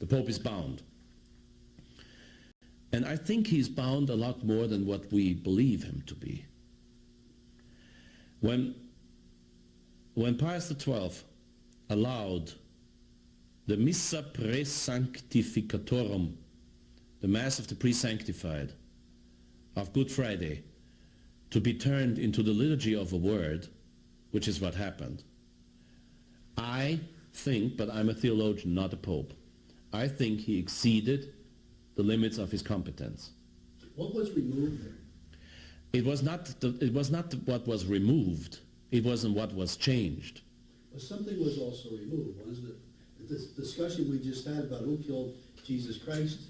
The Pope is bound. And I think he's bound a lot more than what we believe him to be. When Pius XII allowed the Missa Praesanctificatorum, the Mass of the Pre-Sanctified of Good Friday, to be turned into the liturgy of a word, which is what happened, I think, but I'm a theologian, not a pope, I think he exceeded the limits of his competence. What was removed there? It was not what was removed, it wasn't what was changed. Well, something was also removed, wasn't it? This discussion we just had about who killed Jesus Christ,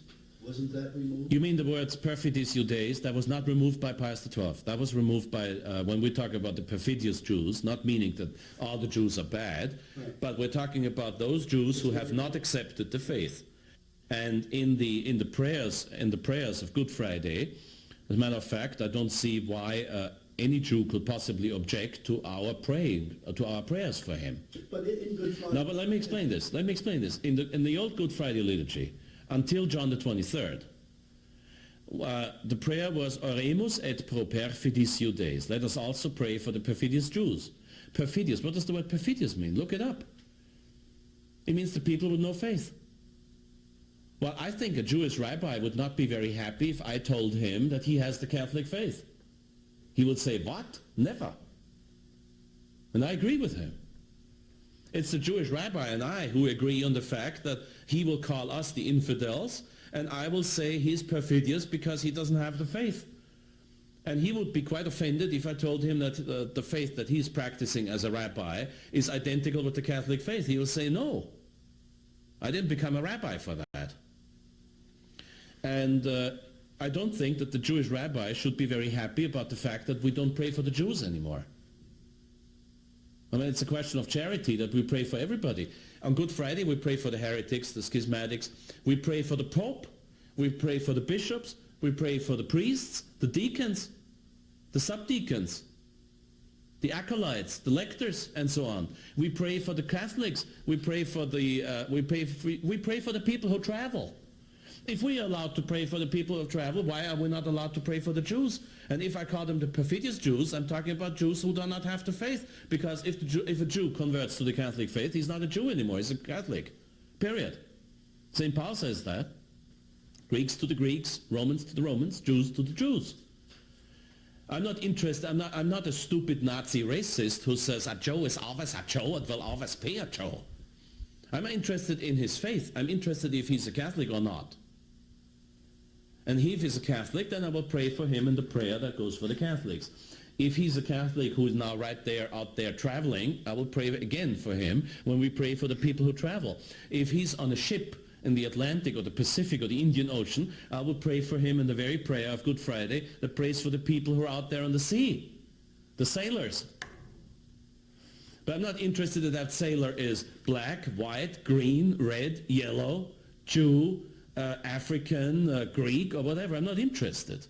wasn't that removed? You mean the words perfidious Judaeis? That was not removed by Pius XII. That was removed by, when we talk about the perfidious Jews, not meaning that all the Jews are bad, right, but we're talking about those Jews who have not accepted the faith. And in the prayers of Good Friday, as a matter of fact, I don't see why any Jew could possibly object to our praying, to our prayers for him. But in Good Friday... No, but let me explain this. In the old Good Friday liturgy, until John the 23rd, the prayer was Oremus et pro perfidis Judaeis. Let us also pray for the perfidious Jews. Perfidious, what does the word perfidious mean? Look it up. It means the people with no faith. Well, I think a Jewish rabbi would not be very happy if I told him that he has the Catholic faith. He would say, what? Never. And I agree with him. It's the Jewish rabbi and I who agree on the fact that he will call us the infidels, and I will say he's perfidious because he doesn't have the faith. And he would be quite offended if I told him that the faith that he's practicing as a rabbi is identical with the Catholic faith. He will say, no, I didn't become a rabbi for that. And I don't think that the Jewish rabbi should be very happy about the fact that we don't pray for the Jews anymore. I mean, it's a question of charity that we pray for everybody. On Good Friday, we pray for the heretics, the schismatics. We pray for the Pope. We pray for the bishops. We pray for the priests, the deacons, the subdeacons, the acolytes, the lectors, and so on. We pray for the Catholics. We pray for the we pray for the people who travel. If we are allowed to pray for the people who travel, why are we not allowed to pray for the Jews? And if I call them the perfidious Jews, I'm talking about Jews who do not have the faith. Because if a Jew converts to the Catholic faith, he's not a Jew anymore, he's a Catholic. Period. St. Paul says that. Greeks to the Greeks, Romans to the Romans, Jews to the Jews. I'm not interested, I'm not a stupid Nazi racist who says a Jew is always a Jew and will always be a Jew. I'm interested in his faith. I'm interested if he's a Catholic or not. And if he's a Catholic, then I will pray for him in the prayer that goes for the Catholics. If he's a Catholic who is now right there, out there traveling, I will pray again for him when we pray for the people who travel. If he's on a ship in the Atlantic or the Pacific or the Indian Ocean, I will pray for him in the very prayer of Good Friday that prays for the people who are out there on the sea, the sailors. But I'm not interested that that sailor is black, white, green, red, yellow, Jew, African, Greek, or whatever. I'm not interested.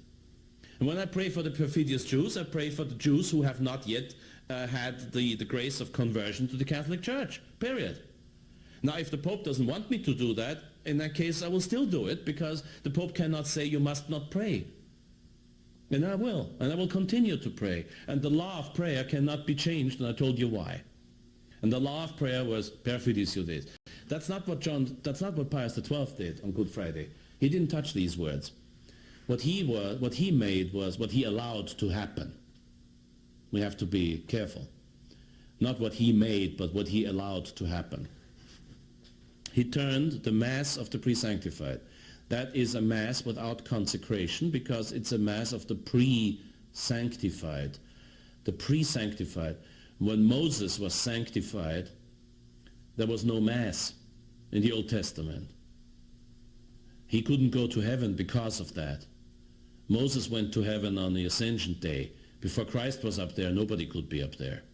And when I pray for the perfidious Jews, I pray for the Jews who have not yet had the grace of conversion to the Catholic Church, period. Now, if the Pope doesn't want me to do that, in that case I will still do it, because the Pope cannot say you must not pray. And I will continue to pray. And the law of prayer cannot be changed, and I told you why. And the law of prayer was perfidious Judaeis. That's not what Pius XII did on Good Friday. He didn't touch these words. What he made was what he allowed to happen. We have to be careful. Not what he made, but what he allowed to happen. He turned the Mass of the Pre-Sanctified. That is a Mass without consecration, because it's a Mass of the Pre-Sanctified. The Pre-Sanctified. When Moses was sanctified, there was no Mass in the Old Testament. He couldn't go to heaven because of that. Moses went to heaven on the Ascension Day. Before Christ was up there, nobody could be up there.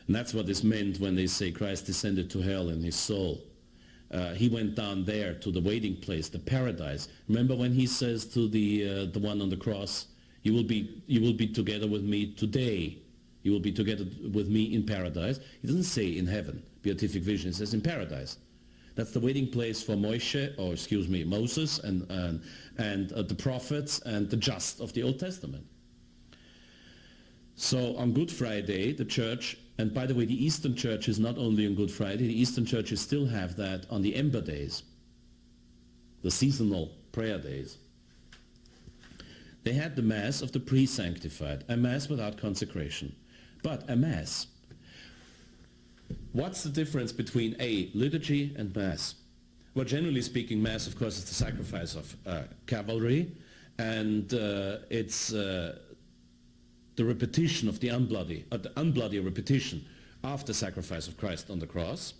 And that's what is meant when they say Christ descended to hell in his soul. He went down there to the waiting place, the paradise. Remember when he says to the one on the cross, you will be together with me today. You will be together with me in paradise. He doesn't say in heaven, beatific vision. He says in paradise. That's the waiting place for Moses, and the prophets and the just of the Old Testament. So on Good Friday, the church, and by the way, the Eastern Church is not only on Good Friday, the Eastern churches still have that on the Ember days, the seasonal prayer days. They had the Mass of the pre-sanctified, a Mass without consecration. But a Mass. What's the difference between a liturgy and Mass? Well, generally speaking, Mass, of course, is the sacrifice of cavalry, and it's the repetition of the unbloody repetition of the sacrifice of Christ on the cross.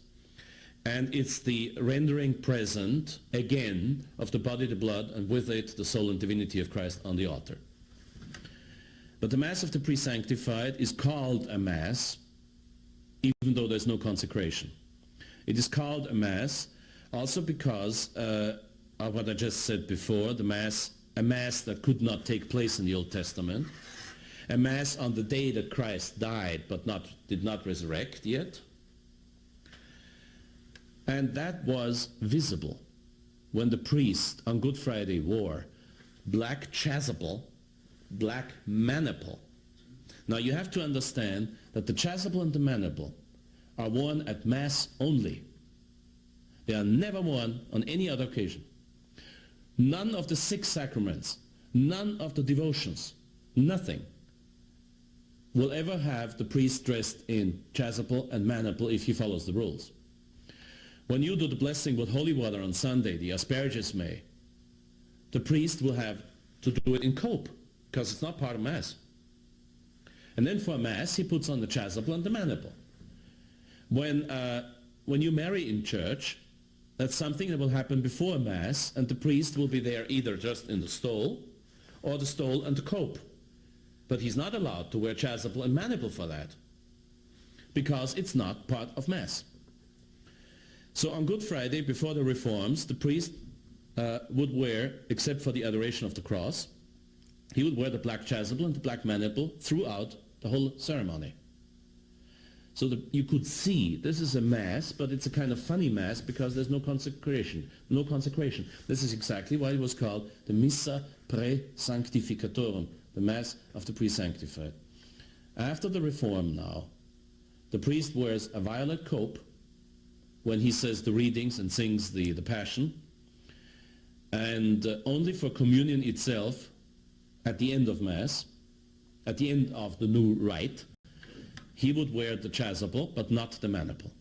And it's the rendering present, again, of the body, the blood, and with it the soul and divinity of Christ on the altar. But the Mass of the pre-sanctified is called a Mass, even though there's no consecration. It is called a Mass also because of what I just said before, a Mass that could not take place in the Old Testament, a Mass on the day that Christ died but did not resurrect yet. And that was visible when the priest on Good Friday wore black chasuble, black maniple. Now you have to understand that the chasuble and the maniple are worn at Mass only. They are never worn on any other occasion. None of the 6 sacraments, none of the devotions, nothing will ever have the priest dressed in chasuble and maniple if he follows the rules. When you do the blessing with holy water on Sunday, the Asperges May, the priest will have to do it in cope because it's not part of Mass. And then for Mass, he puts on the chasuble and the maniple. When you marry in church, that's something that will happen before Mass, and the priest will be there either just in the stole or the stole and the cope. But he's not allowed to wear chasuble and maniple for that because it's not part of Mass. So on Good Friday, before the reforms, the priest would wear, except for the adoration of the cross, he would wear the black chasuble and the black maniple throughout the whole ceremony. So that you could see this is a Mass, but it's a kind of funny Mass because there's no consecration. No consecration. This is exactly why it was called the Missa Prae-Sanctificatorum, the Mass of the pre-sanctified. After the Reform now, the priest wears a violet cope when he says the readings and sings the Passion, and only for communion itself, at the end of Mass, at the end of the new rite, he would wear the chasuble, but not the maniple.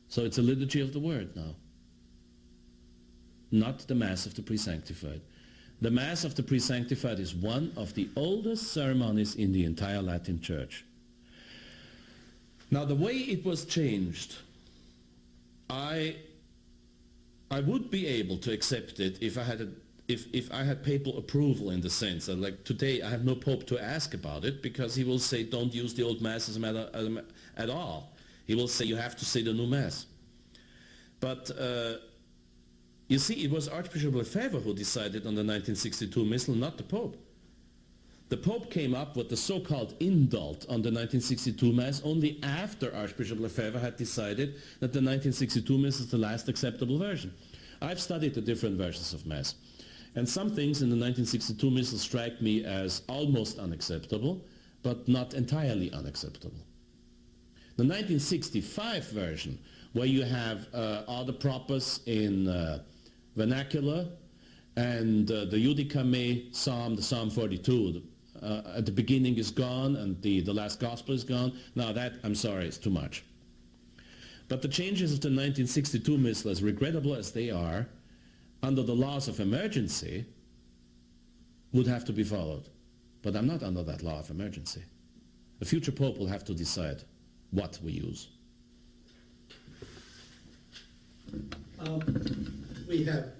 So it's a liturgy of the word now, not the Mass of the pre-sanctified. The Mass of the pre-sanctified is one of the oldest ceremonies in the entire Latin Church. Now the way it was changed, I would be able to accept it if I had papal approval, in the sense that, like today, I have no pope to ask about it because he will say don't use the old Mass as a matter at all. He will say you have to say the new Mass. But you see, it was Archbishop Lefebvre who decided on the 1962 Missal, not the Pope. The Pope came up with the so-called indult on the 1962 Mass only after Archbishop Lefebvre had decided that the 1962 Mass is the last acceptable version. I've studied the different versions of Mass, and some things in the 1962 Missal strike me as almost unacceptable, but not entirely unacceptable. The 1965 version, where you have all the propers in vernacular, and the Judica Me Psalm, the Psalm 42, at the beginning is gone, and the last Gospel is gone. Now that, I'm sorry, is too much. But the changes of the 1962 Missal, as regrettable as they are, under the laws of emergency, would have to be followed. But I'm not under that law of emergency. The future Pope will have to decide what we use. We have